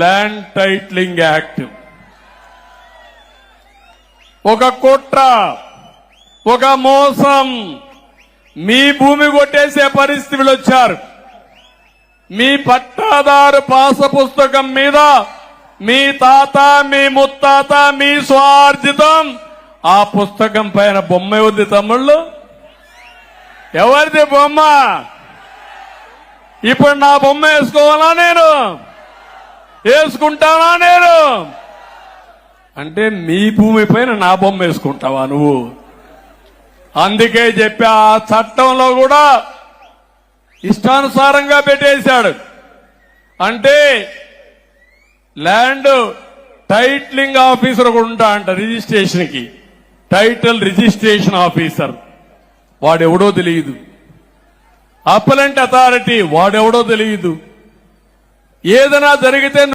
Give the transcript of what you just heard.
Land titling act ఒక కుట్ర, ఒక మోసం, మీ భూమి కొట్టేసే పరిస్థితులు వచ్చారు. మీ పట్టాదారు పాస పుస్తకం మీద మీ తాత, మీ ముత్తాత, మీ స్వార్జితం, ఆ పుస్తకం పైన బొమ్మ ఉంది. తమ్ముళ్ళు, ఎవరిది బొమ్మ? ఇప్పుడు నా బొమ్మ వేసుకోవాలా? నేను వేసుకుంటానా? నేను అంటే మీ భూమి పైన నా బొమ్మ వేసుకుంటావా నువ్వు? అందుకే చెప్పా, ఆ చట్టంలో కూడా ఇష్టానుసారంగా పెట్టేశాడు. అంటే ల్యాండ్ టైటిలింగ్ ఆఫీసర్ ఒకడు ఉంటా అంట, రిజిస్ట్రేషన్ కి టైటిల్ రిజిస్ట్రేషన్ ఆఫీసర్, వాడెవడో తెలియదు. అప్పలెంట్ అథారిటీ, వాడెవడో తెలియదు. ఏదైనా జరిగితే